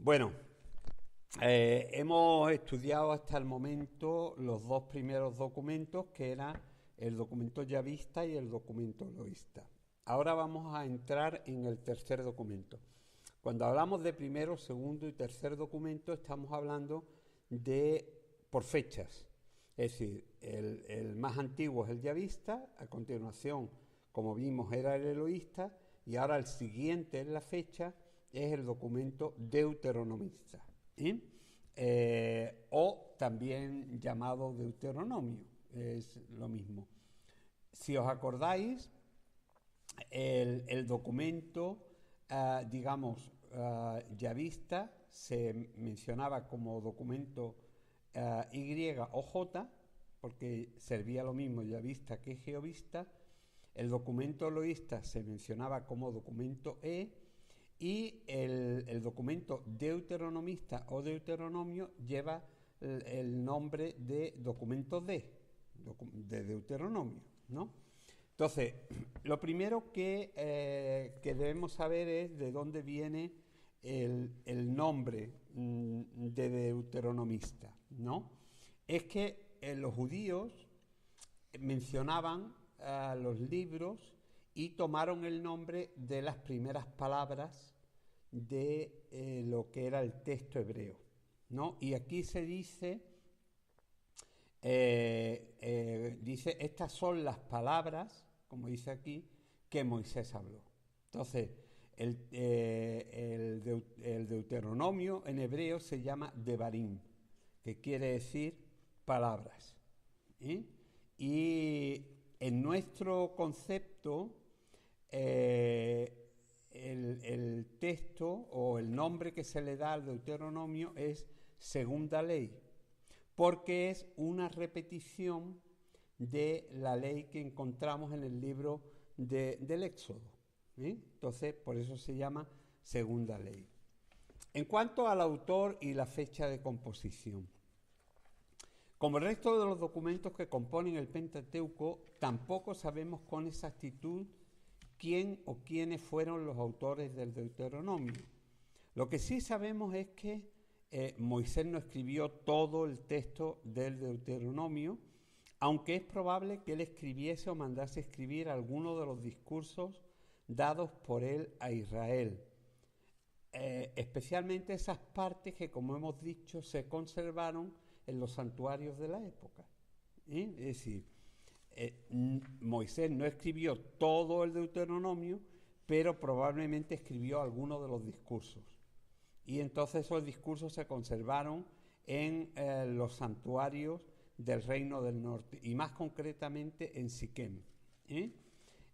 Bueno, hemos estudiado hasta el momento los dos primeros documentos, que eran el documento yavista y el documento eloísta. Ahora vamos a entrar en el tercer documento. Cuando hablamos de primero, segundo y tercer documento, estamos hablando de por fechas. Es decir, el más antiguo es el yavista, a continuación, como vimos, era el eloísta, y ahora el siguiente en la fecha es el documento deuteronomista, o también llamado Deuteronomio, es lo mismo. Si os acordáis, el documento, digamos, yavista se mencionaba como documento Y o J, porque servía lo mismo yavista que geovista. El documento eloísta se mencionaba como documento y el documento deuteronomista o deuteronomio lleva el nombre de documento de Deuteronomio, ¿no? Entonces, lo primero que debemos saber es de dónde viene el nombre de deuteronomista, ¿no? Es que los judíos mencionaban los libros y tomaron el nombre de las primeras palabras de lo que era el texto hebreo, ¿no? Y aquí se dice, estas son las palabras, como dice aquí, que Moisés habló. Entonces, el Deuteronomio en hebreo se llama Devarim, que quiere decir palabras. Y en nuestro concepto, el texto o el nombre que se le da al Deuteronomio es segunda ley, porque es una repetición de la ley que encontramos en el libro del Éxodo. Entonces, por eso se llama segunda ley. En cuanto al autor y la fecha de composición, como el resto de los documentos que componen el Pentateuco, tampoco sabemos con exactitud quién o quiénes fueron los autores del Deuteronomio. Lo que sí sabemos es que Moisés no escribió todo el texto del Deuteronomio, aunque es probable que él escribiese o mandase escribir algunos de los discursos dados por él a Israel. Especialmente esas partes que, como hemos dicho, se conservaron en los santuarios de la época. Es decir, Moisés no escribió todo el Deuteronomio, pero probablemente escribió algunos de los discursos. Y entonces esos discursos se conservaron en los santuarios del Reino del Norte, y más concretamente en Siquem.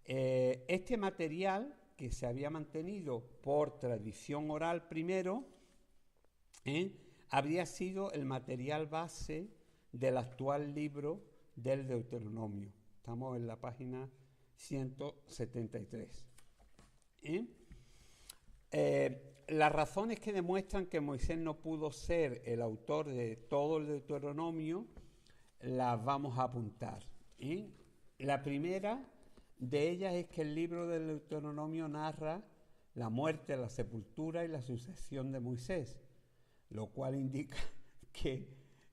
Este material, que se había mantenido por tradición oral primero, habría sido el material base del actual libro del Deuteronomio. Estamos en la página 173. Las razones que demuestran que Moisés no pudo ser el autor de todo el Deuteronomio las vamos a apuntar. La primera de ellas es que el libro del Deuteronomio narra la muerte, la sepultura y la sucesión de Moisés, lo cual indica que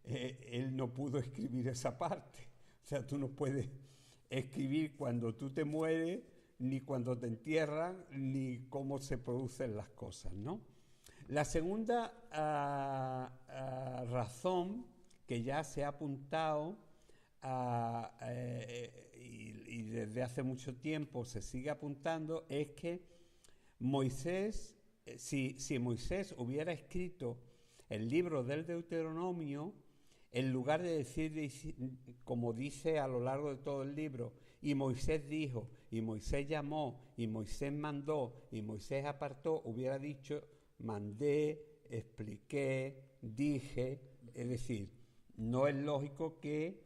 él no pudo escribir esa parte. O sea, tú no puedes escribir cuando tú te mueres, ni cuando te entierran, ni cómo se producen las cosas, ¿no? La segunda razón que ya se ha apuntado y desde hace mucho tiempo se sigue apuntando es que Moisés, si Moisés hubiera escrito el libro del Deuteronomio, en lugar de decir, como dice a lo largo de todo el libro, y Moisés dijo, y Moisés llamó, y Moisés mandó, y Moisés apartó, hubiera dicho, mandé, expliqué, dije. Es decir, no es lógico que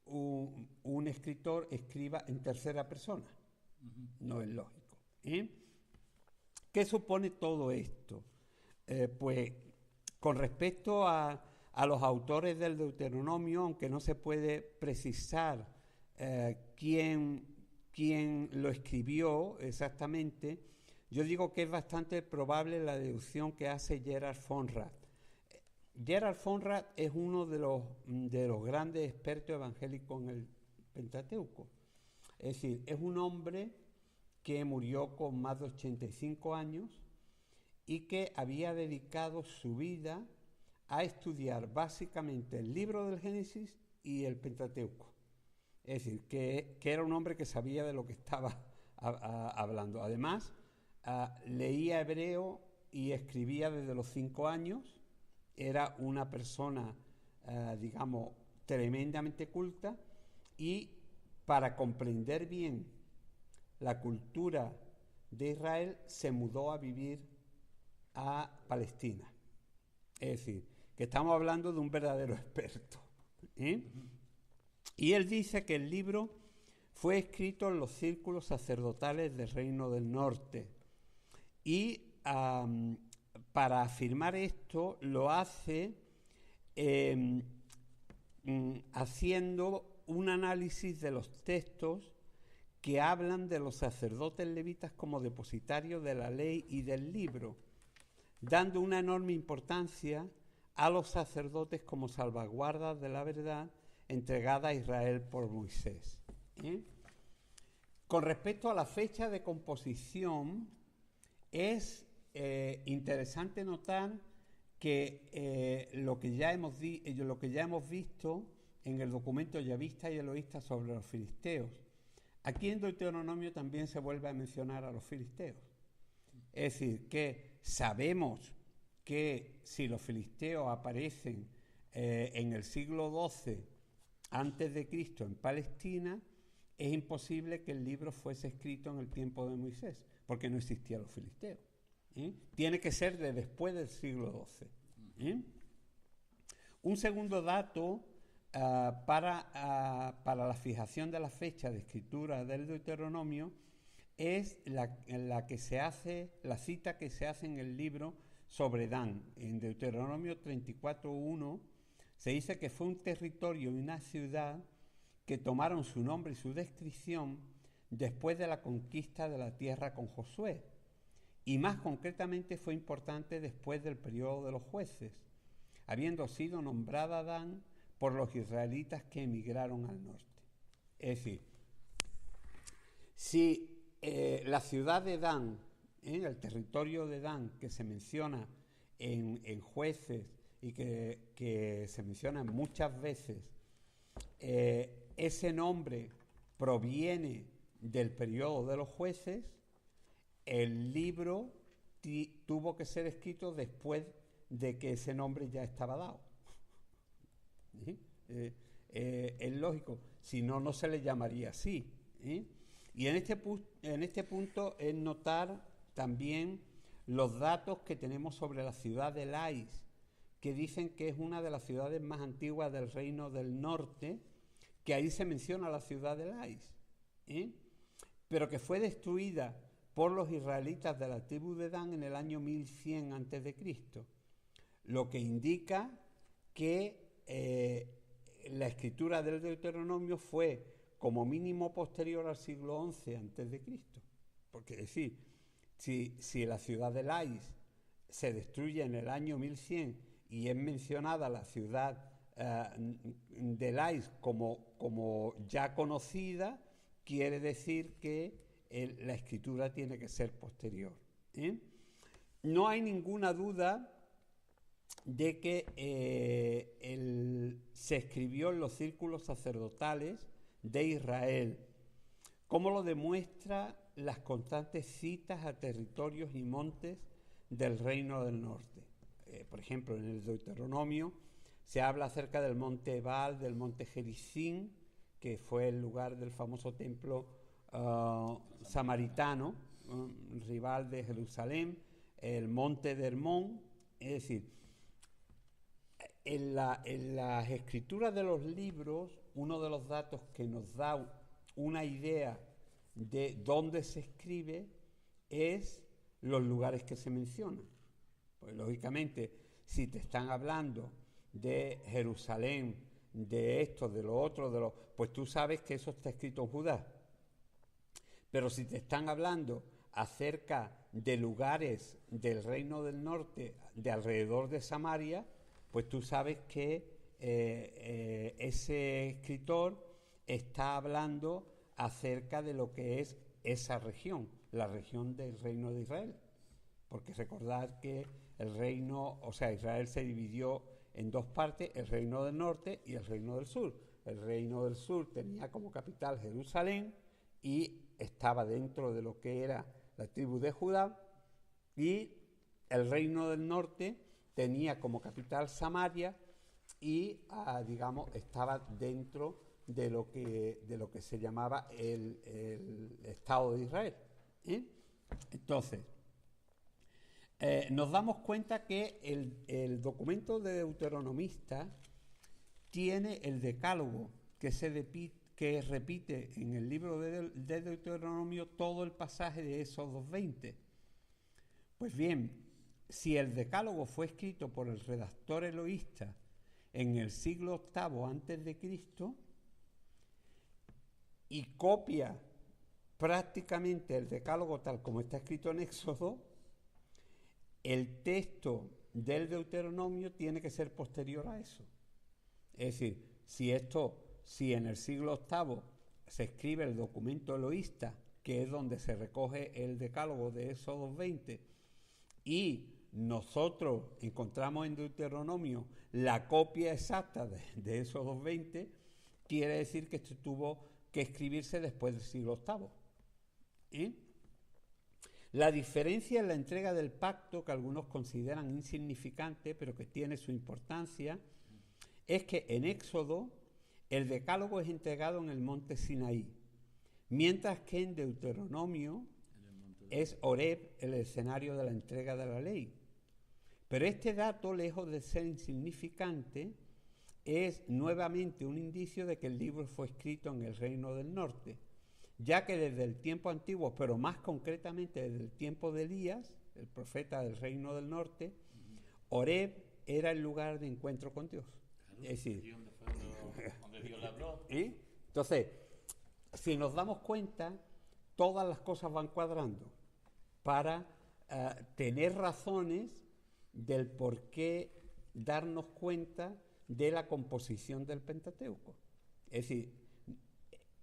un escritor escriba en tercera persona. No es lógico. ¿Qué supone todo esto? Pues con respecto a los autores del Deuteronomio, aunque no se puede precisar quién lo escribió exactamente, yo digo que es bastante probable la deducción que hace Gerhard von Rad. Gerhard von Rad es uno de los grandes expertos evangélicos en el Pentateuco. Es decir, es un hombre que murió con más de 85 años y que había dedicado su vida a estudiar básicamente el libro del Génesis y el Pentateuco. Es decir, que era un hombre que sabía de lo que estaba hablando. Además, leía hebreo y escribía desde los 5 años. Era una persona, digamos, tremendamente culta, y para comprender bien la cultura de Israel se mudó a vivir a Palestina. Es decir, que estamos hablando de un verdadero experto. Y él dice que el libro fue escrito en los círculos sacerdotales del Reino del Norte. Y para afirmar esto lo hace haciendo un análisis de los textos que hablan de los sacerdotes levitas como depositarios de la ley y del libro, dando una enorme importancia a los sacerdotes como salvaguardas de la verdad entregada a Israel por Moisés. Con respecto a la fecha de composición, es interesante notar que lo que ya hemos visto en el documento Yavista y Eloísta sobre los filisteos, aquí en Deuteronomio también se vuelve a mencionar a los filisteos. Es decir, que sabemos que si los filisteos aparecen en el siglo XII antes de Cristo en Palestina, es imposible que el libro fuese escrito en el tiempo de Moisés, porque no existían los filisteos. Tiene que ser de después del siglo XII. Un segundo dato para la fijación de la fecha de escritura del Deuteronomio es la cita que se hace en el libro sobre Dan. En Deuteronomio 34:1 se dice que fue un territorio y una ciudad que tomaron su nombre y su descripción después de la conquista de la tierra con Josué, y más concretamente fue importante después del periodo de los jueces, habiendo sido nombrada Dan por los israelitas que emigraron al norte. Es decir, si la ciudad de Dan, el territorio de Dan que se menciona en Jueces y que se menciona muchas veces, ese nombre proviene del periodo de los jueces, el libro tuvo que ser escrito después de que ese nombre ya estaba dado. Es lógico, si no, no se le llamaría así. Y en este punto es notar también los datos que tenemos sobre la ciudad de Lais, que dicen que es una de las ciudades más antiguas del Reino del Norte, que ahí se menciona la ciudad de Lais, pero que fue destruida por los israelitas de la tribu de Dan en el año 1100 a.C., lo que indica que la escritura del Deuteronomio fue como mínimo posterior al siglo XI a.C., porque es decir, si la ciudad de Lais se destruye en el año 1100 y es mencionada la ciudad de Lais como ya conocida, quiere decir que la escritura tiene que ser posterior. No hay ninguna duda de que se escribió en los círculos sacerdotales de Israel, como lo demuestra las constantes citas a territorios y montes del Reino del Norte. Por ejemplo, en el Deuteronomio se habla acerca del monte Ebal, del monte Gerizim, que fue el lugar del famoso templo samaritano, rival de Jerusalén, el monte de Hermón. Es decir, en las escrituras de los libros, uno de los datos que nos da una idea de dónde se escribe es los lugares que se mencionan. Pues lógicamente, si te están hablando de Jerusalén, de esto, de lo otro, pues tú sabes que eso está escrito en Judá. Pero si te están hablando acerca de lugares del Reino del Norte, de alrededor de Samaria, pues tú sabes que ese escritor está hablando acerca de lo que es esa región, la región del Reino de Israel. Porque recordad que el reino, o sea, Israel se dividió en dos partes, el Reino del Norte y el Reino del Sur. El Reino del Sur tenía como capital Jerusalén y estaba dentro de lo que era la tribu de Judá, y el Reino del Norte tenía como capital Samaria y, digamos, estaba dentro de lo que se llamaba el Estado de Israel. Entonces, nos damos cuenta que el documento de Deuteronomista tiene el decálogo que repite en el libro de Deuteronomio todo el pasaje de Éxodo 20. Pues bien, si el decálogo fue escrito por el redactor eloísta en el siglo VIII antes de Cristo y copia prácticamente el decálogo tal como está escrito en Éxodo, el texto del Deuteronomio tiene que ser posterior a eso. Es decir, si en el siglo VIII se escribe el documento eloísta, que es donde se recoge el decálogo de Éxodo 20, y nosotros encontramos en Deuteronomio la copia exacta de Éxodo 20, quiere decir que esto tuvo que escribirse después del siglo VIII. La diferencia en la entrega del pacto, que algunos consideran insignificante, pero que tiene su importancia, es que en Éxodo el decálogo es entregado en el monte Sinaí, mientras que en Deuteronomio es Horeb el escenario de la entrega de la ley. Pero este dato, lejos de ser insignificante, es nuevamente un indicio de que el libro fue escrito en el Reino del Norte, ya que desde el tiempo antiguo, pero más concretamente desde el tiempo de Elías, el profeta del Reino del Norte, Horeb era el lugar de encuentro con Dios. Claro, es decir, donde Dios le habló. Entonces, si nos damos cuenta, todas las cosas van cuadrando para tener razones del por qué darnos cuenta de la composición del Pentateuco. Es decir,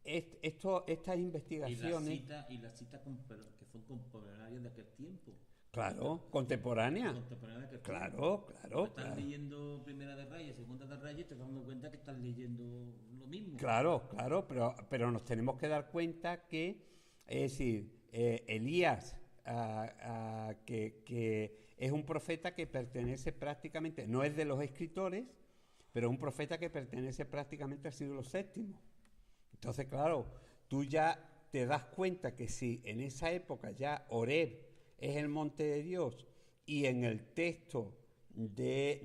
estas investigaciones... Y las citas que son contemporáneas de aquel tiempo. Claro, contemporáneas. Claro. Estás leyendo Primera de Reyes, Segunda de Reyes, te estás dando cuenta que estás leyendo lo mismo. Claro, pero nos tenemos que dar cuenta que, es decir, Elías, que es un profeta que pertenece prácticamente, no es de los escritores, pero es un profeta que pertenece prácticamente al siglo VII. Entonces, claro, tú ya te das cuenta que si en esa época ya Horeb es el monte de Dios y en el texto de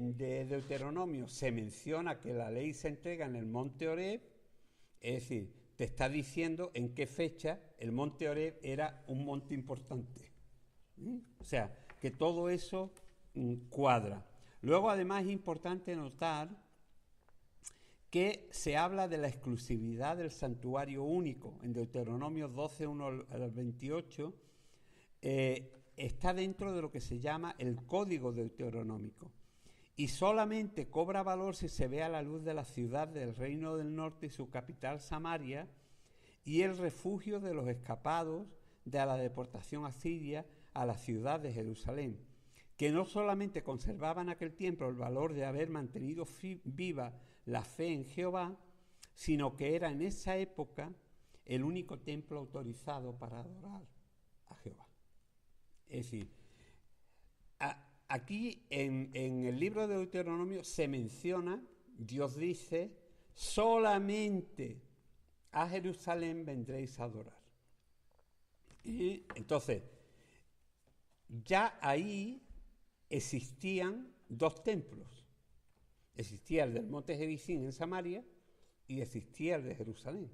Deuteronomio se menciona que la ley se entrega en el monte Horeb, es decir, te está diciendo en qué fecha el monte Horeb era un monte importante. O sea, que todo eso cuadra. Luego, además, es importante notar que se habla de la exclusividad del santuario único. En Deuteronomio 12, 1 al 28, está dentro de lo que se llama el código deuteronómico. Y solamente cobra valor si se ve a la luz de la ciudad del Reino del Norte y su capital Samaria, y el refugio de los escapados de la deportación asiria a la ciudad de Jerusalén, que no solamente conservaba en aquel tiempo el valor de haber mantenido viva la fe en Jehová, sino que era en esa época el único templo autorizado para adorar a Jehová. Es decir, aquí en el libro de Deuteronomio se menciona, Dios dice, solamente a Jerusalén vendréis a adorar. Y entonces, ya ahí existían dos templos. Existía el del monte Gerizim en Samaria y existía el de Jerusalén.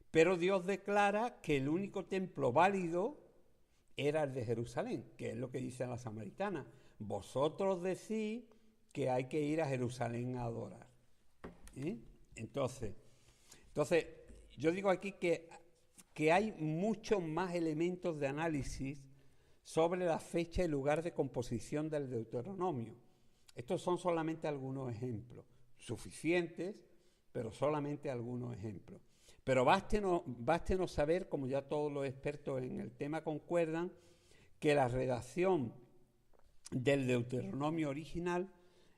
Pero Dios declara que el único templo válido era el de Jerusalén, que es lo que dice la samaritana. Vosotros decís que hay que ir a Jerusalén a adorar. Entonces, yo digo aquí que hay muchos más elementos de análisis sobre la fecha y lugar de composición del Deuteronomio. Estos son solamente algunos ejemplos, suficientes, pero solamente algunos ejemplos. Pero bástenos saber, como ya todos los expertos en el tema concuerdan, que la redacción del Deuteronomio original,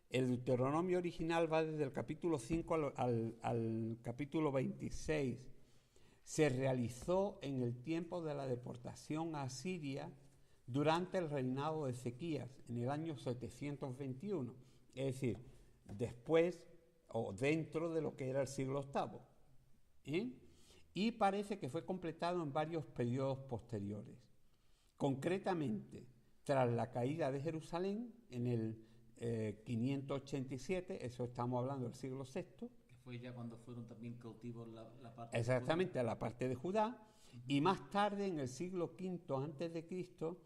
el Deuteronomio original va desde el capítulo 5 al capítulo 26. Se realizó en el tiempo de la deportación a Asiria durante el reinado de Ezequías, en el año 721, es decir, después o dentro de lo que era el siglo VIII. Y parece que fue completado en varios periodos posteriores. Concretamente, tras la caída de Jerusalén en el 587, eso estamos hablando del siglo VI. Que fue ya cuando fueron también cautivos la parte exactamente, de Judá. La parte de Judá. Y más tarde, en el siglo V antes de Cristo,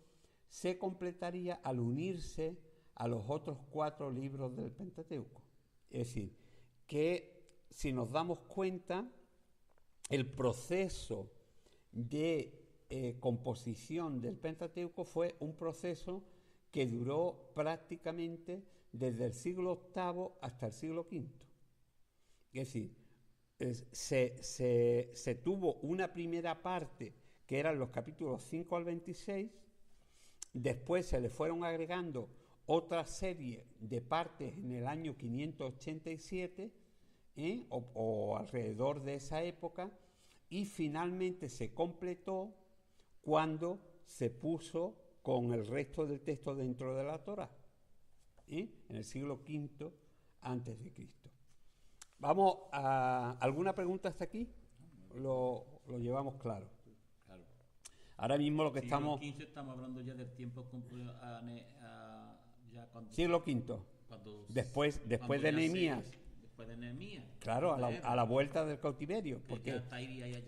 se completaría al unirse a los otros 4 libros del Pentateuco. Es decir, que si nos damos cuenta, el proceso de composición del Pentateuco fue un proceso que duró prácticamente desde el siglo VIII hasta el siglo V. Es decir, se tuvo una primera parte que eran los capítulos 5 al 26, después se le fueron agregando otra serie de partes en el año 587, o alrededor de esa época, y finalmente se completó cuando se puso con el resto del texto dentro de la Torá, en el siglo V antes de Cristo. Vamos a alguna pregunta hasta aquí. Lo llevamos claro. Ahora mismo lo que estamos... Siglo XV estamos hablando ya del tiempo ya cuando... Siglo V. Después de Nehemías. Después de Nehemías. Claro, a la vuelta del cautiverio. Porque ya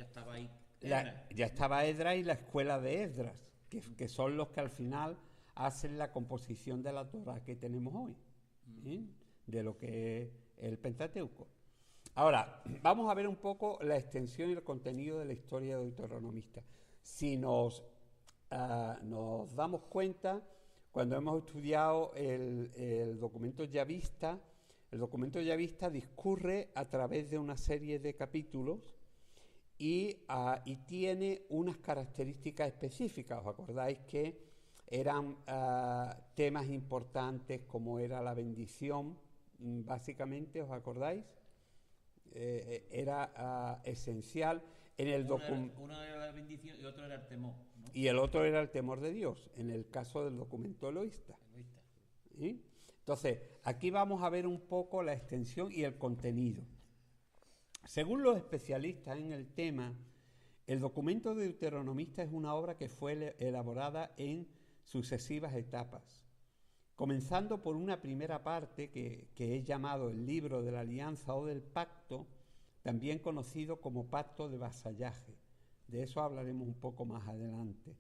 estaba ahí. Ya estaba Esdras y la escuela de Esdras, que son los que al final hacen la composición de la Torá que tenemos hoy, de lo que es el Pentateuco. Ahora, vamos a ver un poco la extensión y el contenido de la historia deuteronomista. Si nos damos cuenta, cuando hemos estudiado el documento yavista, el documento yavista discurre a través de una serie de capítulos y tiene unas características específicas. ¿Os acordáis que eran temas importantes como era la bendición? Básicamente, ¿os acordáis? Era esencial en el documento. Uno era la bendición y otro era el temor, ¿no? Y el otro era el temor de Dios, en el caso del documento eloísta. ¿Sí? Entonces, aquí vamos a ver un poco la extensión y el contenido. Según los especialistas en el tema, el documento deuteronomista es una obra que fue elaborada en sucesivas etapas, comenzando por una primera parte que es llamado el libro de la alianza o del pacto, también conocido como pacto de vasallaje. De eso hablaremos un poco más adelante.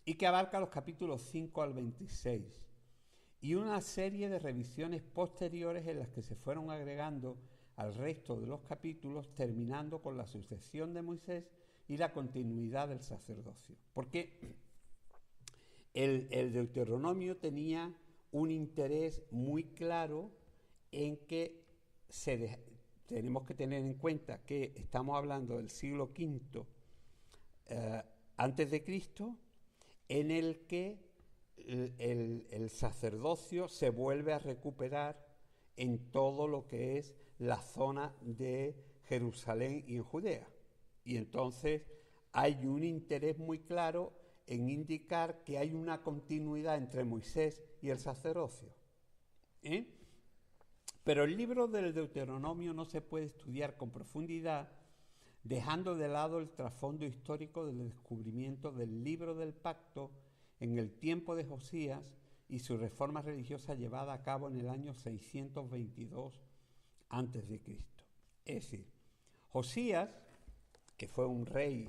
Y que abarca los capítulos 5 al 26. Y una serie de revisiones posteriores en las que se fueron agregando al resto de los capítulos, terminando con la sucesión de Moisés y la continuidad del sacerdocio. Porque el Deuteronomio tenía un interés muy claro en que tenemos que tener en cuenta que estamos hablando del siglo V antes de Cristo, en el que el sacerdocio se vuelve a recuperar en todo lo que es la zona de Jerusalén y en Judea. Y entonces hay un interés muy claro en indicar que hay una continuidad entre Moisés y el sacerdocio. Pero el libro del Deuteronomio no se puede estudiar con profundidad dejando de lado el trasfondo histórico del descubrimiento del libro del pacto en el tiempo de Josías y su reforma religiosa llevada a cabo en el año 622 a.C. Es decir, Josías, que fue un rey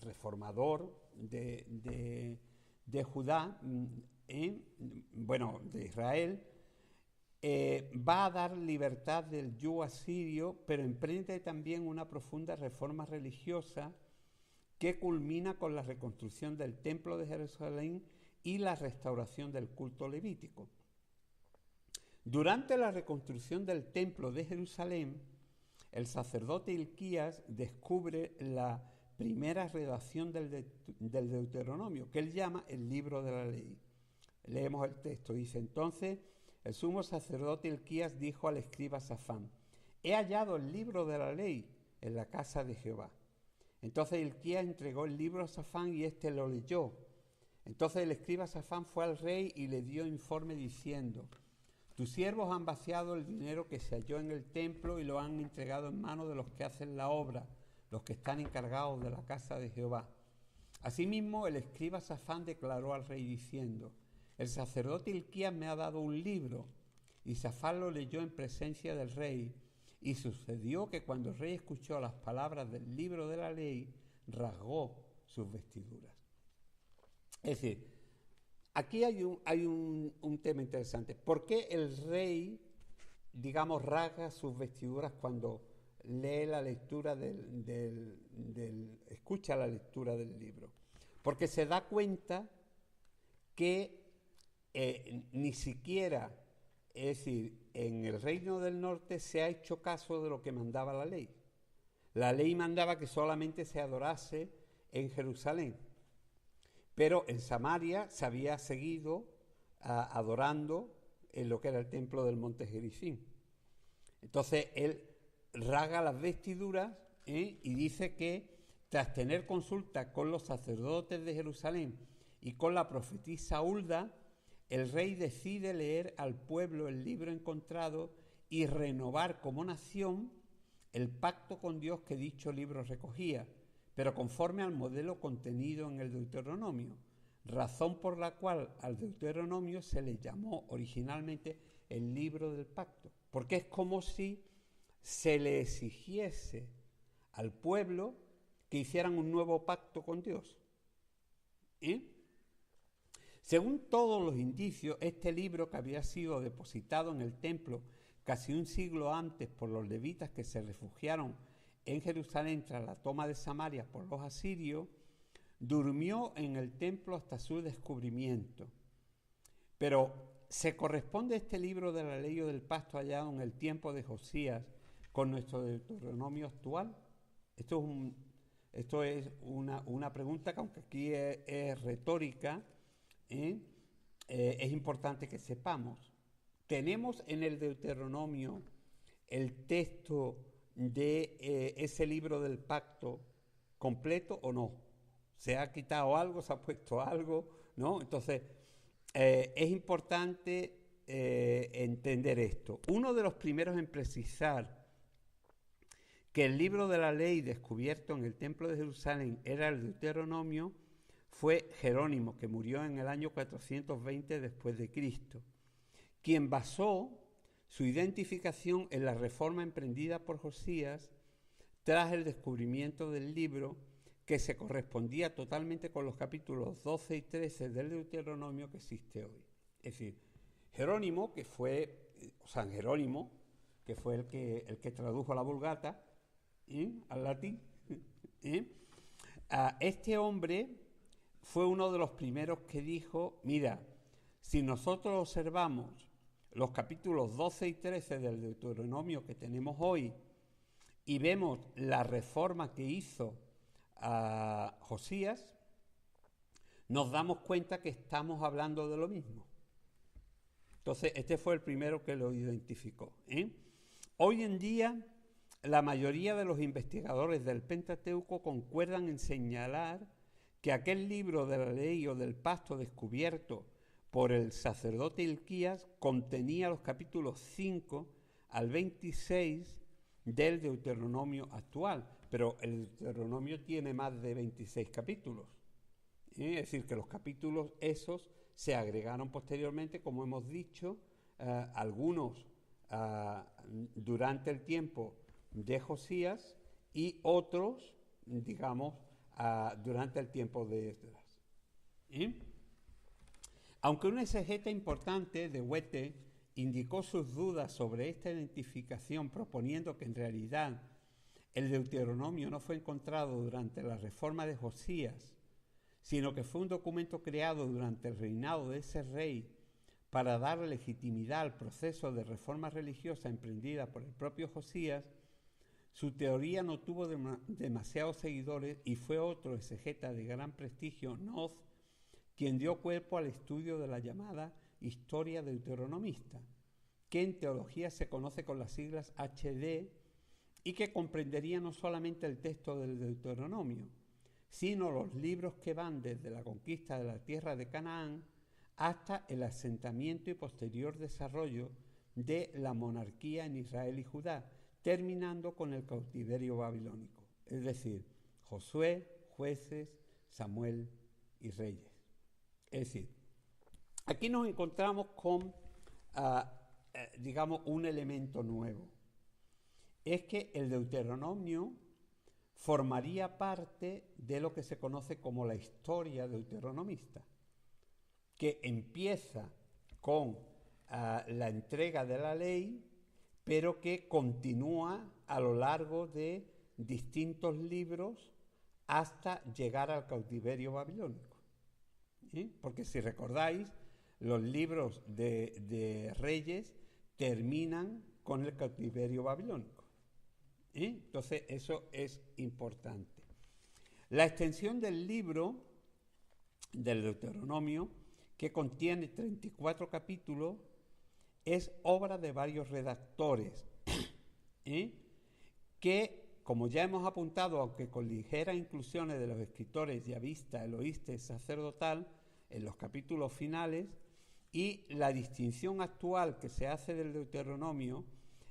reformador de Judá, de Israel, va a dar libertad del yugo asirio, pero emprende también una profunda reforma religiosa que culmina con la reconstrucción del Templo de Jerusalén y la restauración del culto levítico. Durante la reconstrucción del templo de Jerusalén, el sacerdote Hilquías descubre la primera redacción del Deuteronomio, que él llama el libro de la ley. Leemos el texto, dice: entonces el sumo sacerdote Hilquías dijo al escriba Safán: he hallado el libro de la ley en la casa de Jehová. Entonces Hilquías entregó el libro a Safán y éste lo leyó. Entonces el escriba Safán fue al rey y le dio informe diciendo: tus siervos han vaciado el dinero que se halló en el templo y lo han entregado en manos de los que hacen la obra, los que están encargados de la casa de Jehová. Asimismo, el escriba Safán declaró al rey diciendo: el sacerdote Hilquías me ha dado un libro. Y Safán lo leyó en presencia del rey. Y sucedió que cuando el rey escuchó las palabras del libro de la ley, rasgó sus vestiduras. Es decir, aquí hay un tema interesante. ¿Por qué el rey, digamos, rasga sus vestiduras cuando lee la lectura escucha la lectura del libro? Porque se da cuenta que ni siquiera, es decir, en el reino del norte se ha hecho caso de lo que mandaba la ley. La ley mandaba que solamente se adorase en Jerusalén, pero en Samaria se había seguido adorando en lo que era el templo del monte Gerizim. Entonces él rasga las vestiduras y dice que tras tener consulta con los sacerdotes de Jerusalén y con la profetisa Hulda, el rey decide leer al pueblo el libro encontrado y renovar como nación el pacto con Dios que dicho libro recogía, pero conforme al modelo contenido en el Deuteronomio, razón por la cual al Deuteronomio se le llamó originalmente el libro del pacto, porque es como si se le exigiese al pueblo que hicieran un nuevo pacto con Dios. Según todos los indicios, este libro, que había sido depositado en el templo casi un siglo antes por los levitas que se refugiaron en Jerusalén tras la toma de Samaria por los asirios, durmió en el templo hasta su descubrimiento. Pero ¿se corresponde este libro de la ley o del pacto hallado en el tiempo de Josías con nuestro Deuteronomio actual? Esto es una pregunta que, aunque aquí es retórica, es importante que sepamos. ¿Tenemos en el Deuteronomio el texto de ese libro del pacto completo o no? ¿Se ha quitado algo? ¿Se ha puesto algo? ¿No? Entonces, es importante entender esto. Uno de los primeros en precisar que el libro de la ley descubierto en el templo de Jerusalén era el Deuteronomio fue Jerónimo, que murió en el año 420 después de Cristo, quien basó su identificación en la reforma emprendida por Josías tras el descubrimiento del libro, que se correspondía totalmente con los capítulos 12 y 13 del Deuteronomio que existe hoy. Es decir, Jerónimo, que fue San Jerónimo, que fue el que tradujo la Vulgata al latín, este hombre fue uno de los primeros que dijo: mira, si nosotros observamos los capítulos 12 y 13 del Deuteronomio que tenemos hoy y vemos la reforma que hizo Josías, nos damos cuenta que estamos hablando de lo mismo. Entonces, este fue el primero que lo identificó. Hoy en día, la mayoría de los investigadores del Pentateuco concuerdan en señalar que aquel libro de la ley o del pacto descubierto por el sacerdote Hilquías contenía los capítulos 5 al 26 del Deuteronomio actual, pero el Deuteronomio tiene más de 26 capítulos. Es decir, que los capítulos esos se agregaron posteriormente, como hemos dicho, algunos durante el tiempo de Josías y otros, digamos, durante el tiempo de Esdras. Aunque un exegeta importante de Huete indicó sus dudas sobre esta identificación, proponiendo que en realidad el Deuteronomio no fue encontrado durante la reforma de Josías, sino que fue un documento creado durante el reinado de ese rey para dar legitimidad al proceso de reforma religiosa emprendida por el propio Josías, su teoría no tuvo demasiados seguidores y fue otro exegeta de gran prestigio, Noz, quien dio cuerpo al estudio de la llamada historia deuteronomista, que en teología se conoce con las siglas HD y que comprendería no solamente el texto del Deuteronomio, sino los libros que van desde la conquista de la tierra de Canaán hasta el asentamiento y posterior desarrollo de la monarquía en Israel y Judá, terminando con el cautiverio babilónico, es decir, Josué, Jueces, Samuel y Reyes. Es decir, aquí nos encontramos con, digamos, un elemento nuevo. Es que el Deuteronomio formaría parte de lo que se conoce como la historia deuteronomista, que empieza con la entrega de la ley, pero que continúa a lo largo de distintos libros hasta llegar al cautiverio babilónico. Porque si recordáis, los libros de Reyes terminan con el cautiverio babilónico. Entonces eso es importante. La extensión del libro del Deuteronomio, que contiene 34 capítulos, es obra de varios redactores, que, como ya hemos apuntado, aunque con ligeras inclusiones de los escritores yavista, eloísta y sacerdotal, en los capítulos finales, y la distinción actual que se hace del Deuteronomio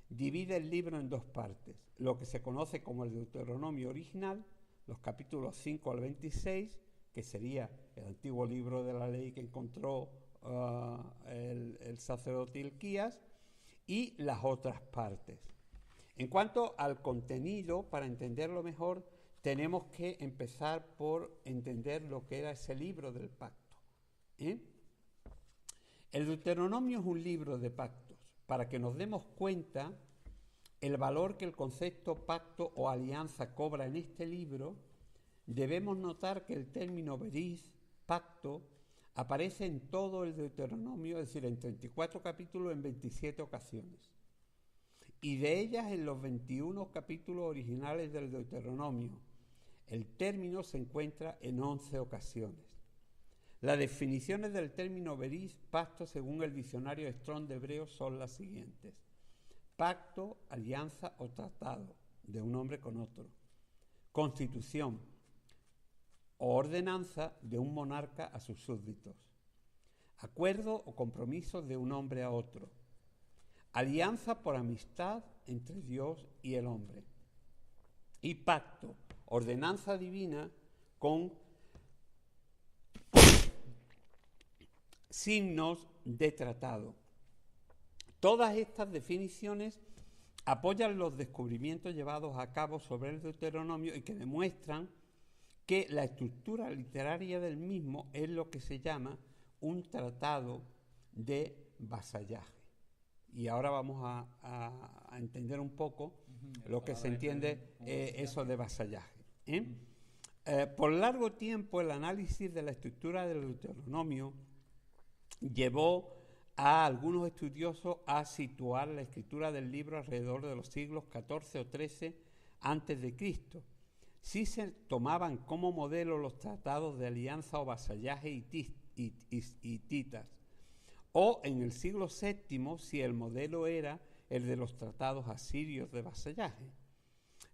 divide el libro en dos partes: lo que se conoce como el Deuteronomio original, los capítulos 5 al 26, que sería el antiguo libro de la ley que encontró el sacerdote Hilquías, y las otras partes. En cuanto al contenido, para entenderlo mejor, tenemos que empezar por entender lo que era ese libro del pacto. El Deuteronomio es un libro de pactos. Para que nos demos cuenta el valor que el concepto pacto o alianza cobra en este libro, debemos notar que el término bris, pacto, aparece en todo el Deuteronomio, es decir, en 34 capítulos en 27 ocasiones. Y de ellas, en los 21 capítulos originales del Deuteronomio, el término se encuentra en 11 ocasiones. Las definiciones del término bris, pacto, según el diccionario Strong de hebreo, son las siguientes: pacto, alianza o tratado de un hombre con otro; constitución o ordenanza de un monarca a sus súbditos; acuerdo o compromiso de un hombre a otro; alianza por amistad entre Dios y el hombre; y pacto, ordenanza divina con signos de tratado. Todas estas definiciones apoyan los descubrimientos llevados a cabo sobre el Deuteronomio y que demuestran que la estructura literaria del mismo es lo que se llama un tratado de vasallaje. Y ahora vamos a entender un poco lo que se entiende eso de vasallaje. Por largo tiempo el análisis de la estructura del Deuteronomio llevó a algunos estudiosos a situar la escritura del libro alrededor de los siglos XIV o XIII antes de Cristo. Si se tomaban como modelo los tratados de alianza o vasallaje hititas, o en el siglo VII si el modelo era el de los tratados asirios de vasallaje.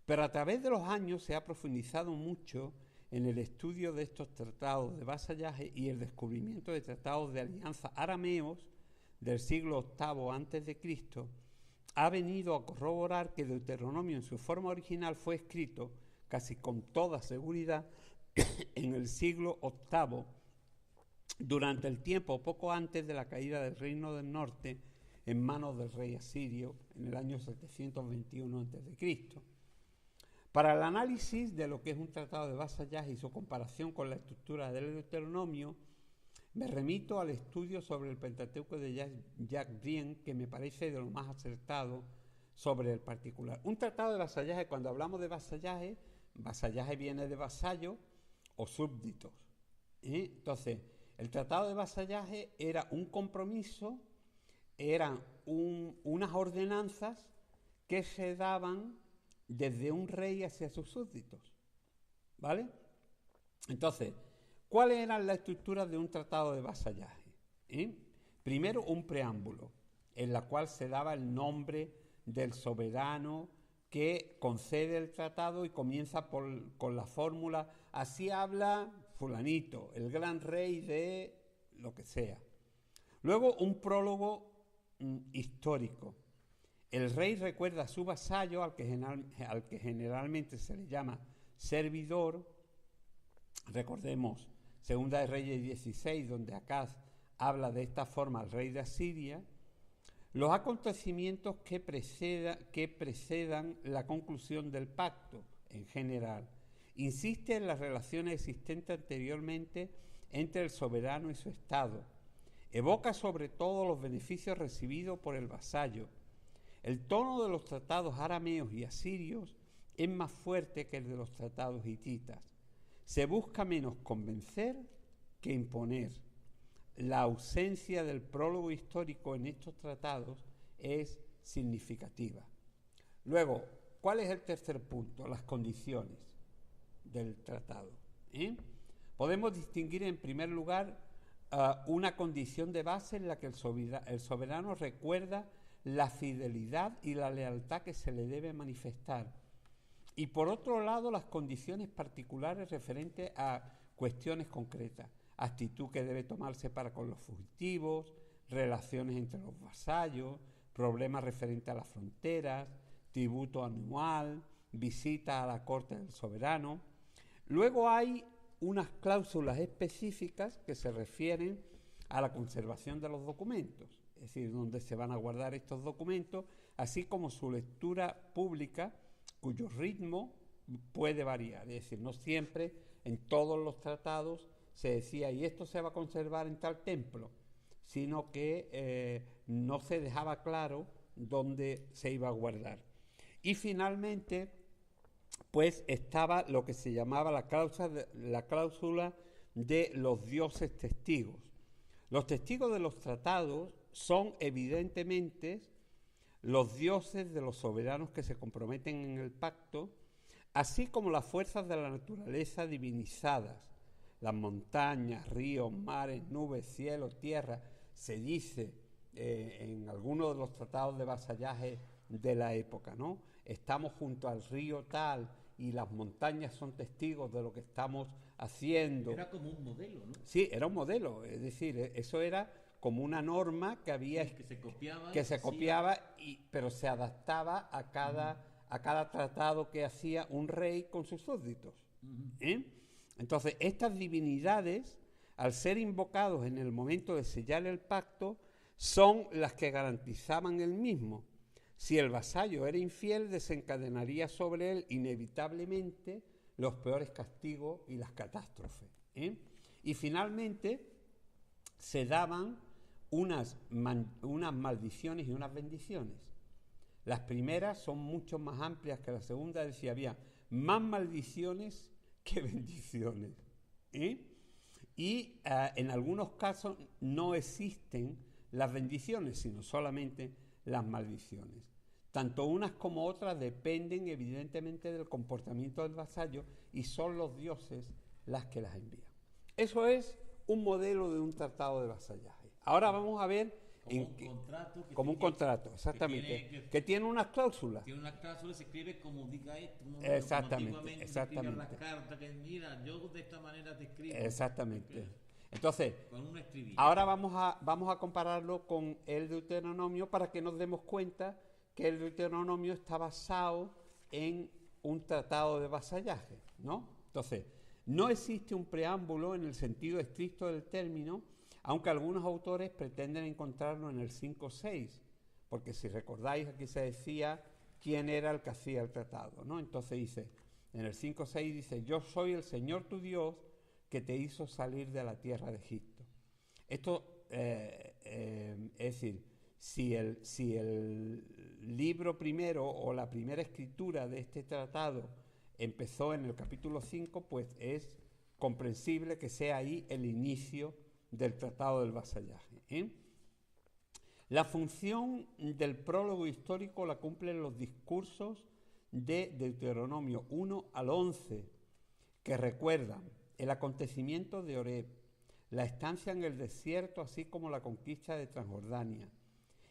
Pero a través de los años se ha profundizado mucho en el estudio de estos tratados de vasallaje y el descubrimiento de tratados de alianza arameos del siglo VIII antes de Cristo ha venido a corroborar que Deuteronomio en su forma original fue escrito casi con toda seguridad en el siglo VIII, durante el tiempo poco antes de la caída del Reino del Norte en manos del rey asirio en el año 721 a.C. Para el análisis de lo que es un tratado de vasallaje y su comparación con la estructura del Deuteronomio, me remito al estudio sobre el Pentateuco de Jacques Brien, que me parece de lo más acertado sobre el particular. Un tratado de vasallaje, cuando hablamos de vasallaje, vasallaje viene de vasallo o súbditos. Entonces, el tratado de vasallaje era un compromiso, eran unas ordenanzas que se daban desde un rey hacia sus súbditos, ¿vale? Entonces, ¿cuáles eran las estructuras de un tratado de vasallaje? Primero, un preámbulo, en la cual se daba el nombre del soberano que concede el tratado y comienza con la fórmula, así habla fulanito, el gran rey de lo que sea. Luego, un prólogo histórico. El rey recuerda a su vasallo, al que generalmente se le llama servidor. Recordemos, Segunda de Reyes 16, donde Acaz habla de esta forma al rey de Asiria. Los acontecimientos que precedan la conclusión del pacto, en general. Insiste en las relaciones existentes anteriormente entre el soberano y su estado. Evoca sobre todo los beneficios recibidos por el vasallo. El tono de los tratados arameos y asirios es más fuerte que el de los tratados hititas. Se busca menos convencer que imponer. La ausencia del prólogo histórico en estos tratados es significativa. Luego, ¿cuál es el tercer punto? Las condiciones del tratado. Podemos distinguir en primer lugar una condición de base en la que el soberano recuerda la fidelidad y la lealtad que se le debe manifestar. Y por otro lado, las condiciones particulares referentes a cuestiones concretas, actitud que debe tomarse para con los fugitivos, relaciones entre los vasallos, problemas referentes a las fronteras, tributo anual, visita a la corte del soberano. Luego hay unas cláusulas específicas que se refieren a la conservación de los documentos, es decir, donde se van a guardar estos documentos, así como su lectura pública, cuyo ritmo puede variar, es decir, no siempre en todos los tratados se decía, y esto se va a conservar en tal templo, sino que no se dejaba claro dónde se iba a guardar. Y finalmente, pues estaba lo que se llamaba la cláusula de los dioses testigos. Los testigos de los tratados son evidentemente los dioses de los soberanos que se comprometen en el pacto, así como las fuerzas de la naturaleza divinizadas, las montañas, ríos, mares, nubes, cielo, tierra. Se dice en algunos de los tratados de vasallaje de la época, ¿no? Estamos junto al río tal y las montañas son testigos de lo que estamos haciendo. Era como un modelo, ¿no? Sí, era un modelo, es decir, eso era como una norma que había, sí, que se copiaba, pero se adaptaba a cada tratado que hacía un rey con sus súbditos. Entonces, estas divinidades, al ser invocados en el momento de sellar el pacto, son las que garantizaban el mismo. Si el vasallo era infiel, desencadenaría sobre él inevitablemente los peores castigos y las catástrofes. Y finalmente se daban unas maldiciones y unas bendiciones. Las primeras son mucho más amplias que la segunda, es decir, había más maldiciones que bendiciones. Y en algunos casos no existen las bendiciones, sino solamente las maldiciones. Tanto unas como otras dependen evidentemente del comportamiento del vasallo y son los dioses las que las envían. Eso es un modelo de un tratado de vasallaje. Ahora vamos a ver como un contrato, exactamente, que tiene unas cláusulas. Tiene unas cláusulas, se escribe como diga esto, ¿no? Exactamente. Las cartas que mira, yo de esta manera te escribo. Exactamente. Entonces, con un estribillo. Ahora vamos a compararlo con el Deuteronomio para que nos demos cuenta que el Deuteronomio está basado en un tratado de vasallaje, ¿no? Entonces, no existe un preámbulo en el sentido estricto del término, aunque algunos autores pretenden encontrarlo en el 5.6, porque si recordáis aquí se decía quién era el que hacía el tratado, ¿no? Entonces dice, en el 5.6 dice, yo soy el Señor tu Dios que te hizo salir de la tierra de Egipto. Esto, es decir, si el libro primero o la primera escritura de este tratado empezó en el capítulo 5, pues es comprensible que sea ahí el inicio del tratado del vasallaje. La función del prólogo histórico la cumplen los discursos de Deuteronomio 1 al 11, que recuerdan el acontecimiento de Horeb, la estancia en el desierto, así como la conquista de Transjordania,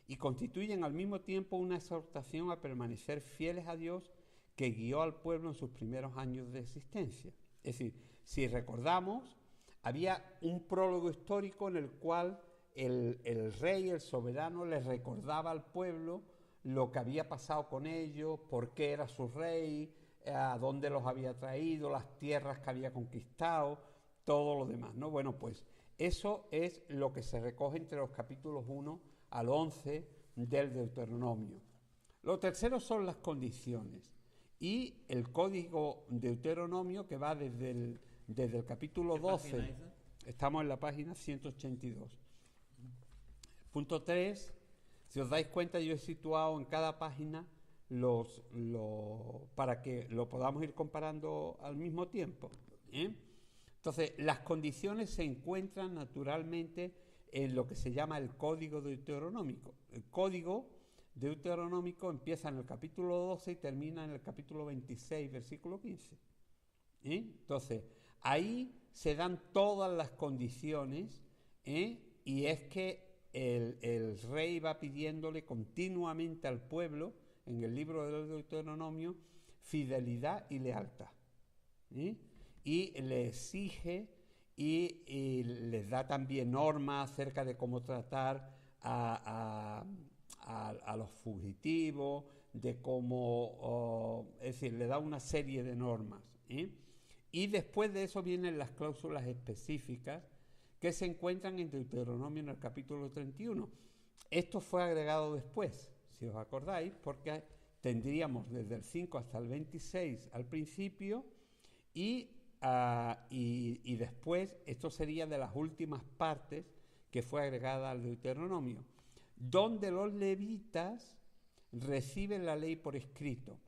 y constituyen al mismo tiempo una exhortación a permanecer fieles a Dios que guió al pueblo en sus primeros años de existencia. Es decir, si recordamos, había un prólogo histórico en el cual el rey, el soberano, les recordaba al pueblo lo que había pasado con ellos, por qué era su rey, a dónde los había traído, las tierras que había conquistado, todo lo demás, ¿no? Bueno, pues eso es lo que se recoge entre los capítulos 1 al 11 del Deuteronomio. Lo tercero son las condiciones y el código Deuteronomio que va desde el capítulo 12, estamos en la página 182. Punto 3, si os dais cuenta, yo he situado en cada página para que lo podamos ir comparando al mismo tiempo. Entonces, las condiciones se encuentran naturalmente en lo que se llama el código deuteronómico. El código deuteronómico empieza en el capítulo 12 y termina en el capítulo 26, versículo 15. Entonces, ahí se dan todas las condiciones, y es que el rey va pidiéndole continuamente al pueblo, en el libro del Deuteronomio, fidelidad y lealtad. Y le exige y les da también normas acerca de cómo tratar a los fugitivos, de cómo, es decir, le da una serie de normas. Y después de eso vienen las cláusulas específicas que se encuentran en Deuteronomio en el capítulo 31. Esto fue agregado después, si os acordáis, porque tendríamos desde el 5 hasta el 26 al principio y después esto sería de las últimas partes que fue agregada al Deuteronomio, donde los levitas reciben la ley por escrito.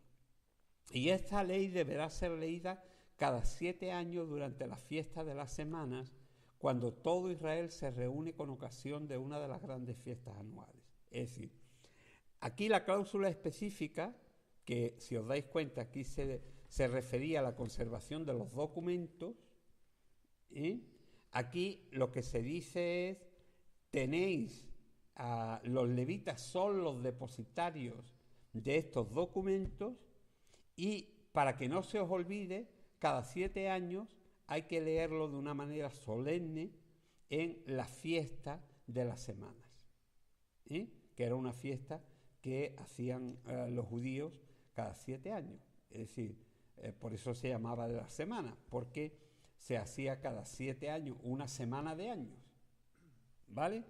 Y esta ley deberá ser leída cada 7 años durante la fiesta de las semanas, cuando todo Israel se reúne con ocasión de una de las grandes fiestas anuales. Es decir, aquí la cláusula específica, que si os dais cuenta aquí se refería a la conservación de los documentos, aquí lo que se dice es, los levitas son los depositarios de estos documentos y para que no se os olvide, cada 7 años hay que leerlo de una manera solemne en la fiesta de las semanas, que era una fiesta que hacían los judíos cada 7 años. Es decir, por eso se llamaba de la semana, porque se hacía cada 7 años, una semana de años. ¿Vale?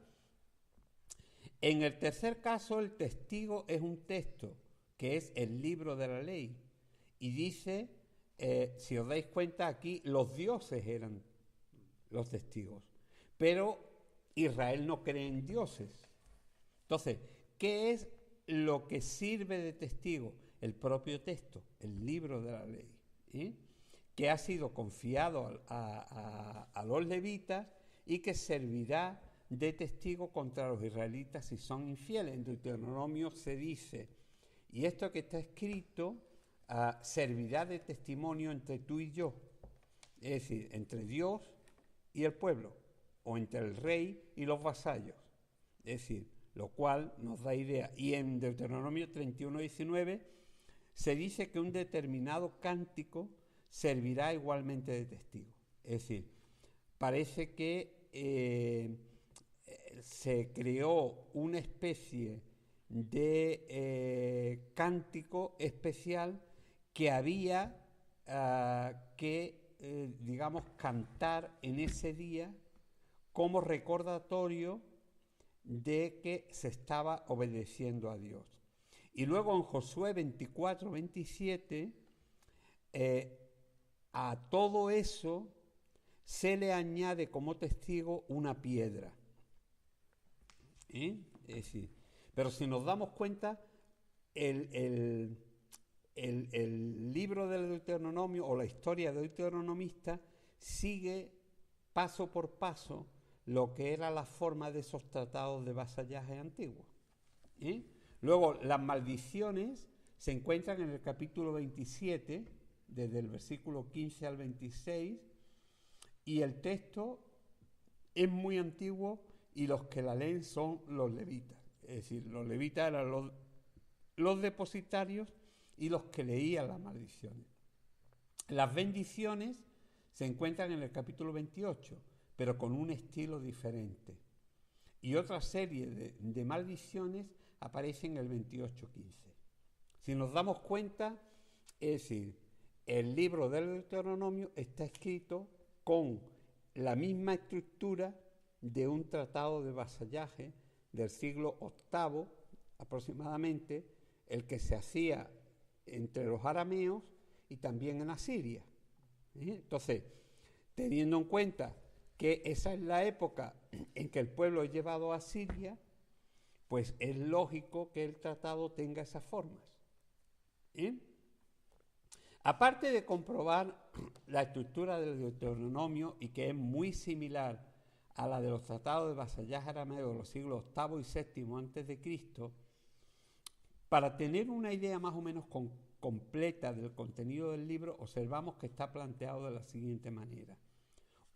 En el tercer caso, el testigo es un texto, que es el libro de la ley, y dice, si os dais cuenta aquí, los dioses eran los testigos, pero Israel no cree en dioses. Entonces, ¿qué es lo que sirve de testigo? El propio texto, el libro de la ley, que ha sido confiado a los levitas y que servirá de testigo contra los israelitas si son infieles. En Deuteronomio se dice, y esto que está escrito servirá de testimonio entre tú y yo, es decir, entre Dios y el pueblo, o entre el rey y los vasallos, es decir, lo cual nos da idea. Y en Deuteronomio 31:19 se dice que un determinado cántico servirá igualmente de testigo. Es decir, parece que se creó una especie de cántico especial que había digamos, cantar en ese día como recordatorio de que se estaba obedeciendo a Dios. Y luego en Josué 24:27, a todo eso se le añade como testigo una piedra. Es decir, pero si nos damos cuenta, el libro del Deuteronomio o la historia deuteronomista sigue paso por paso lo que era la forma de esos tratados de vasallaje antiguos. Luego, las maldiciones se encuentran en el capítulo 27, desde el versículo 15 al 26, y el texto es muy antiguo y los que la leen son los levitas. Es decir, los levitas eran los depositarios y los que leían las maldiciones. Las bendiciones se encuentran en el capítulo 28, pero con un estilo diferente. Y otra serie de maldiciones aparece en el 28:15. Si nos damos cuenta, es decir, el libro del Deuteronomio está escrito con la misma estructura de un tratado de vasallaje del siglo VIII aproximadamente, el que se hacía entre los arameos y también en Asiria. Entonces, teniendo en cuenta que esa es la época en que el pueblo es llevado a Siria, pues es lógico que el tratado tenga esas formas. Aparte de comprobar la estructura del Deuteronomio y que es muy similar a la de los tratados de vasallaje arameo de los siglos VIII y VII antes de Cristo, para tener una idea más o menos completa del contenido del libro, observamos que está planteado de la siguiente manera.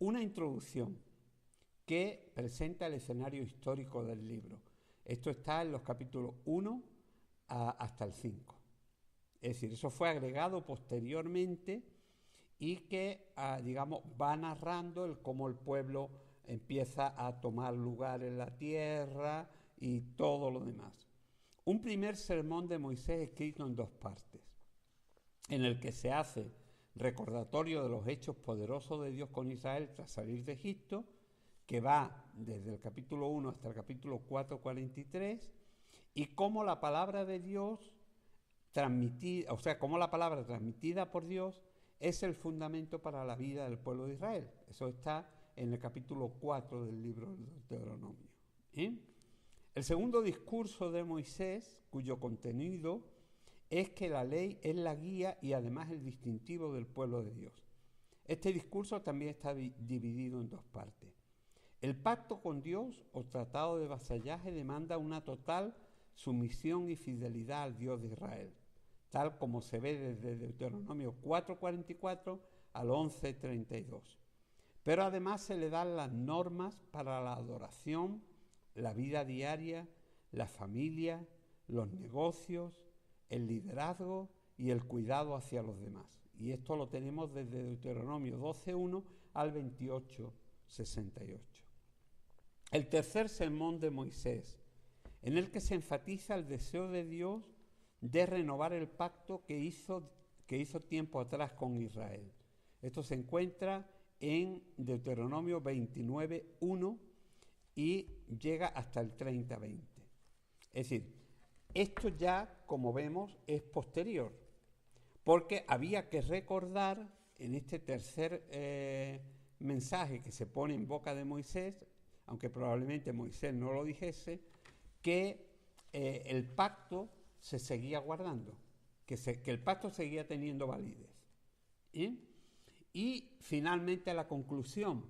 Una introducción que presenta el escenario histórico del libro. Esto está en los capítulos 1 hasta el 5. Es decir, eso fue agregado posteriormente y que, digamos, va narrando cómo el pueblo empieza a tomar lugar en la tierra y todo lo demás. Un primer sermón de Moisés escrito en 2 partes, en el que se hace recordatorio de los hechos poderosos de Dios con Israel tras salir de Egipto, que va desde el capítulo 1 hasta el capítulo 4:43, y cómo la palabra de Dios transmitida, cómo la palabra transmitida por Dios es el fundamento para la vida del pueblo de Israel. Eso está en el capítulo 4 del libro del Deuteronomio. El segundo discurso de Moisés, cuyo contenido es que la ley es la guía y además el distintivo del pueblo de Dios. Este discurso también está dividido en 2 partes. El pacto con Dios o tratado de vasallaje demanda una total sumisión y fidelidad al Dios de Israel, tal como se ve desde Deuteronomio 4:44 al 11:32. Pero además se le dan las normas para la adoración, la vida diaria, la familia, los negocios, el liderazgo y el cuidado hacia los demás. Y esto lo tenemos desde Deuteronomio 12:1 al 28:68. El tercer sermón de Moisés, en el que se enfatiza el deseo de Dios de renovar el pacto que hizo tiempo atrás con Israel. Esto se encuentra en Deuteronomio 29:1 y llega hasta el 30:20. Es decir, esto ya, como vemos, es posterior, porque había que recordar en este tercer mensaje que se pone en boca de Moisés, aunque probablemente Moisés no lo dijese, que el pacto se seguía guardando, que el pacto seguía teniendo validez. Y finalmente la conclusión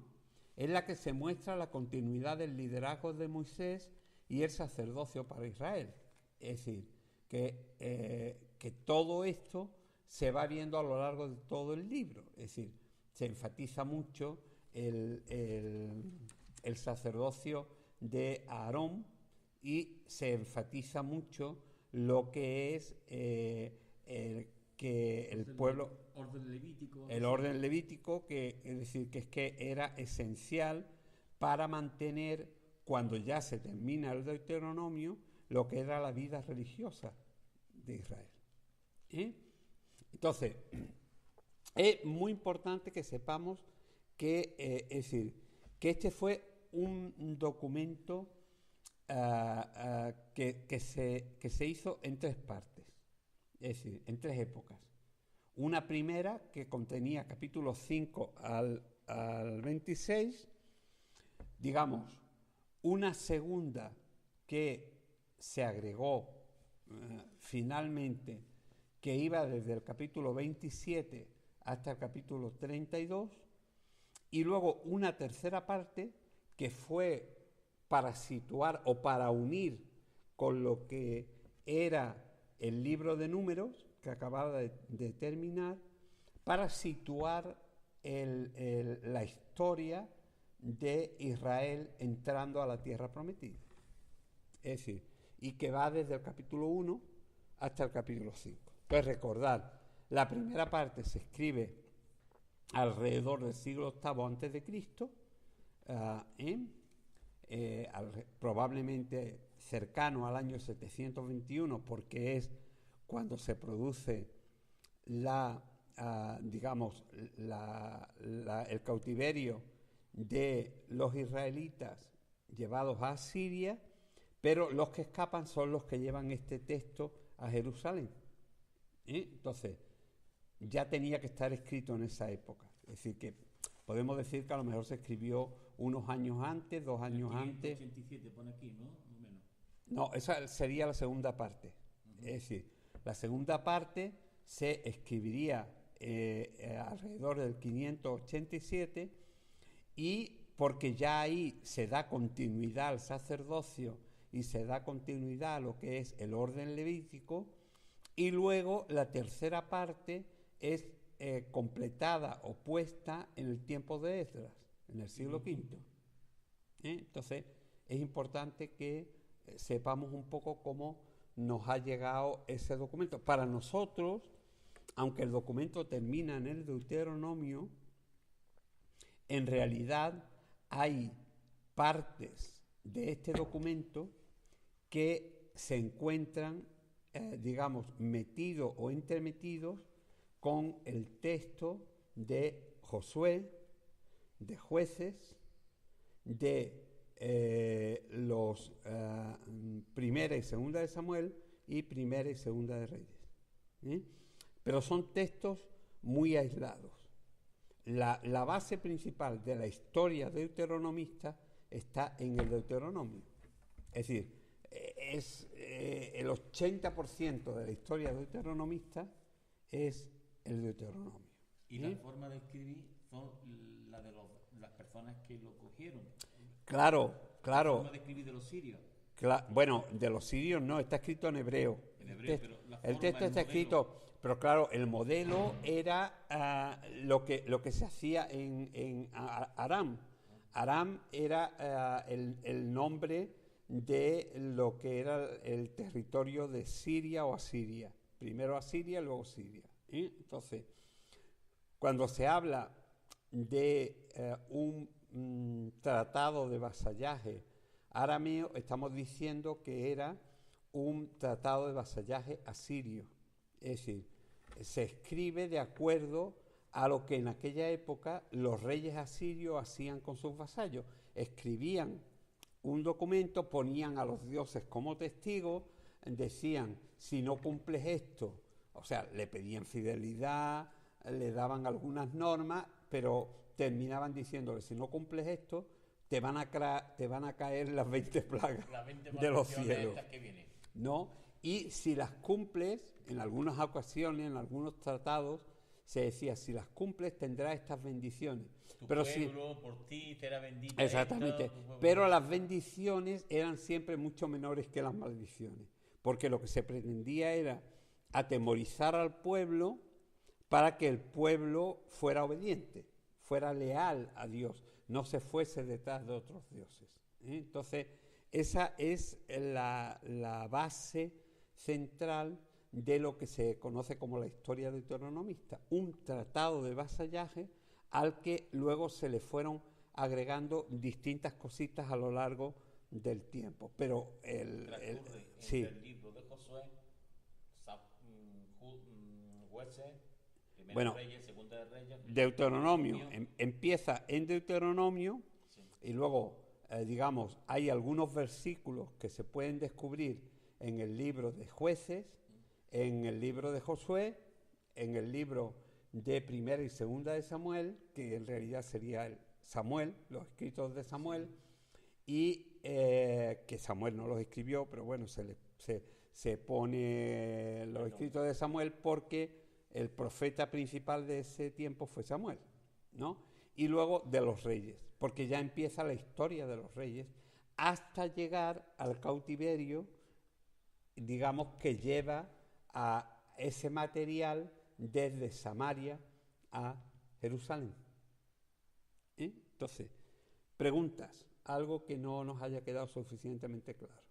es la que se muestra la continuidad del liderazgo de Moisés y el sacerdocio para Israel. Es decir, que todo esto se va viendo a lo largo de todo el libro. Es decir, se enfatiza mucho el sacerdocio de Aarón y se enfatiza mucho lo que es que el pueblo, el orden levítico, que es decir, que era esencial para mantener, cuando ya se termina el Deuteronomio, lo que era la vida religiosa de Israel. Entonces, es muy importante que sepamos que, es decir, que este fue un documento que se hizo en 3 partes, es decir, en 3 épocas. Una primera que contenía capítulos 5 al 26, digamos, una segunda que se agregó finalmente, que iba desde el capítulo 27 hasta el capítulo 32, y luego una tercera parte que fue para situar o para unir con lo que era el libro de Números, que acababa de terminar, para situar la historia de Israel entrando a la tierra prometida. Es decir, y que va desde el capítulo 1 hasta el capítulo 5. Entonces, recordad, la primera parte se escribe alrededor del siglo VIII antes de Cristo, probablemente cercano al año 721, porque es cuando se produce el cautiverio de los israelitas llevados a Siria, pero los que escapan son los que llevan este texto a Jerusalén. Entonces, ya tenía que estar escrito en esa época. Es decir, que podemos decir que a lo mejor se escribió unos años antes, 2 años antes. 587 pone aquí, ¿no? No menos. No, esa sería la segunda parte. Es decir, la segunda parte se escribiría alrededor del 587, y porque ya ahí se da continuidad al sacerdocio y se da continuidad a lo que es el orden levítico, y luego la tercera parte es completada o puesta en el tiempo de Esdras, en el siglo V. Entonces, es importante que sepamos un poco cómo nos ha llegado ese documento. Para nosotros, aunque el documento termina en el Deuteronomio, en realidad hay partes de este documento que se encuentran, metidos o entremetidos con el texto de Josué, de Jueces, de los Primera y Segunda de Samuel y Primera y Segunda de Reyes. Pero son textos muy aislados. La base principal de la historia deuteronomista está en el Deuteronomio. Es decir, el 80% de la historia deuteronomista es el Deuteronomio. Y la forma de escribir son la de las personas que lo cogieron. Claro. La forma de escribir de los sirios. Bueno, de los sirios no, está escrito en hebreo. Pero el texto está escrito, pero claro, el modelo era lo que se hacía en Aram. Aram era el nombre de lo que era el territorio de Siria o Asiria. Primero Asiria, luego Siria. Entonces, cuando se habla de un tratado de vasallaje arameo, estamos diciendo que era un tratado de vasallaje asirio. Es decir, se escribe de acuerdo a lo que en aquella época los reyes asirios hacían con sus vasallos. Escribían un documento, ponían a los dioses como testigos, decían, si no cumples esto, o sea, le pedían fidelidad, le daban algunas normas, pero terminaban diciéndole, si no cumples esto, te van a caer las 20 plagas de los cielos. ¿No? Y si las cumples, en algunas ocasiones, en algunos tratados, se decía, si las cumples tendrás estas bendiciones. Tu pueblo por ti será bendito. Exactamente. Pero las bendiciones eran siempre mucho menores que las maldiciones, porque lo que se pretendía era atemorizar al pueblo para que el pueblo fuera obediente, fuera leal a Dios, no se fuese detrás de otros dioses. Entonces, esa es la base central de lo que se conoce como la historia deuteronomista, un tratado de vasallaje al que luego se le fueron agregando distintas cositas a lo largo del tiempo. Pero el libro de Josué, Jueces, bueno, Reyes, Segunda de Reyes, Deuteronomio empieza en Deuteronomio, sí. Y luego, hay algunos versículos que se pueden descubrir en el libro de Jueces, en el libro de Josué, en el libro de Primera y Segunda de Samuel, que en realidad sería el Samuel, los escritos de Samuel, y que Samuel no los escribió, pero bueno, se pone los escritos de Samuel porque el profeta principal de ese tiempo fue Samuel, ¿no? Y luego de los reyes, porque ya empieza la historia de los reyes hasta llegar al cautiverio, digamos, que lleva a ese material desde Samaria a Jerusalén. Entonces, preguntas, algo que no nos haya quedado suficientemente claro.